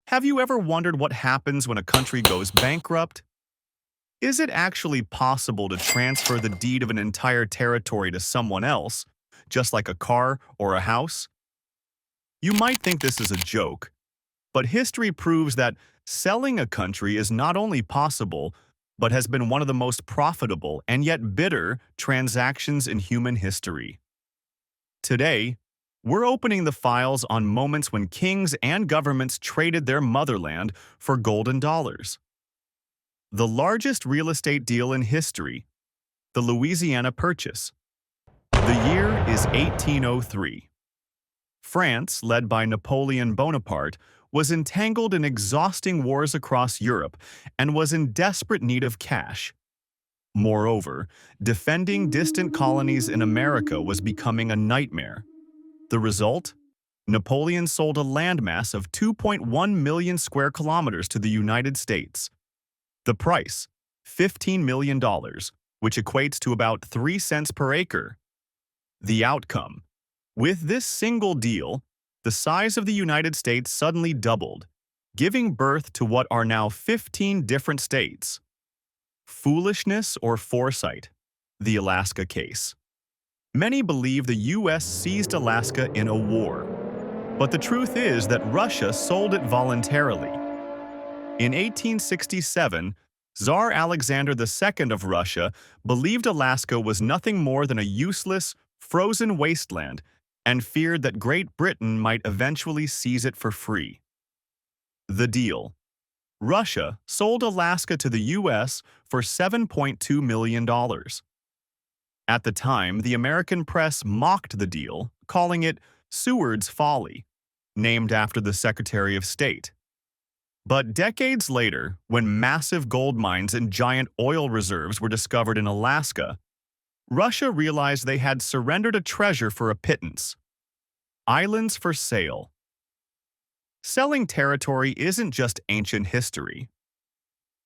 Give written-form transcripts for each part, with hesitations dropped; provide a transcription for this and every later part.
Have you ever wondered what happens when a country goes bankrupt? Is it actually possible to transfer the deed of an entire territory to someone else, just like a car or a house? You might think this is a joke, but history proves that selling a country is not only possible, but has been one of the most profitable and yet bitter transactions in human history. Today, we're opening the files on moments when kings and governments traded their motherland for golden dollars. The largest real estate deal in history, the Louisiana Purchase. The year is 1803. France, led by Napoleon Bonaparte, was entangled in exhausting wars across Europe and was in desperate need of cash. Moreover, defending distant colonies in America was becoming a nightmare. The result? Napoleon sold a landmass of 2.1 million square kilometers to the United States. The price, $15 million, which equates to about 3 cents per acre. The outcome? With this single deal, the size of the United States suddenly doubled, giving birth to what are now 15 different states. Foolishness or foresight? The Alaska case. Many believe the U.S. seized Alaska in a war, but the truth is that Russia sold it voluntarily. In 1867, Tsar Alexander II of Russia believed Alaska was nothing more than a useless, frozen wasteland and feared that Great Britain might eventually seize it for free. The deal. Russia sold Alaska to the U.S. for $7.2 million. At the time, the American press mocked the deal, calling it Seward's Folly, named after the Secretary of State. But decades later, when massive gold mines and giant oil reserves were discovered in Alaska, Russia realized they had surrendered a treasure for a pittance. Islands for sale. Selling territory isn't just ancient history.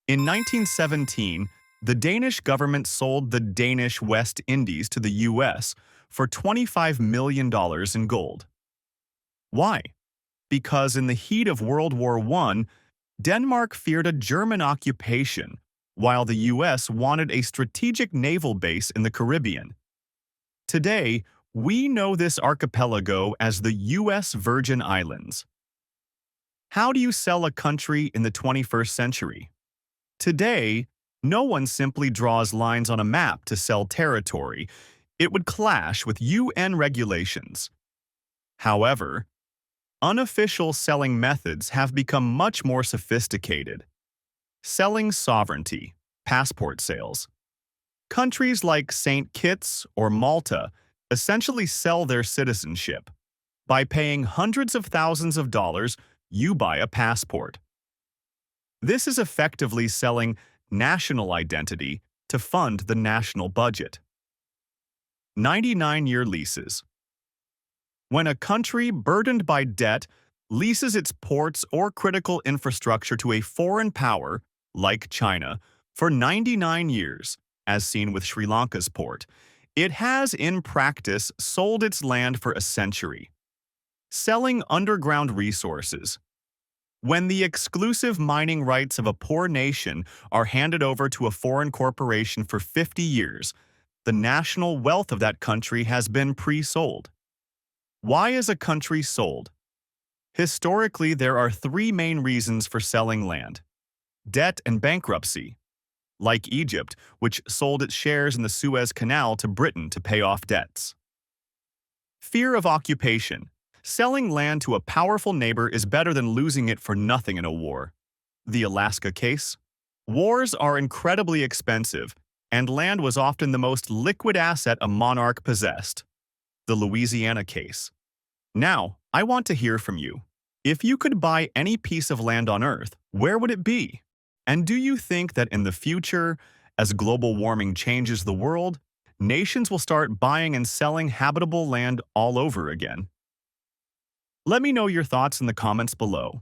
In 1917, the Danish government sold the Danish West Indies to the U.S. for $25 million in gold. Why? Because in the heat of World War I, Denmark feared a German occupation, while the U.S. wanted a strategic naval base in the Caribbean. Today, we know this archipelago as the U.S. Virgin Islands. How do you sell a country in the 21st century? Today, no one simply draws lines on a map to sell territory. It would clash with UN regulations. However, unofficial selling methods have become much more sophisticated. Selling sovereignty, passport sales. Countries like St. Kitts or Malta essentially sell their citizenship. By paying hundreds of thousands of dollars, you buy a passport. This is effectively selling national identity to fund the national budget. 99-year leases. When a country burdened by debt leases its ports or critical infrastructure to a foreign power, like China, for 99 years, as seen with Sri Lanka's port, it has in practice sold its land for a century. Selling underground resources. When the exclusive mining rights of a poor nation are handed over to a foreign corporation for 50 years, the national wealth of that country has been pre-sold. Why is a country sold? Historically, there are 3 main reasons for selling land: debt and bankruptcy, like Egypt, which sold its shares in the Suez Canal to Britain to pay off debts. Fear of occupation. Selling land to a powerful neighbor is better than losing it for nothing in a war. The Alaska case. Wars are incredibly expensive, and land was often the most liquid asset a monarch possessed. The Louisiana case. Now, I want to hear from you. If you could buy any piece of land on Earth, where would it be? And do you think that in the future, as global warming changes the world, nations will start buying and selling habitable land all over again? Let me know your thoughts in the comments below.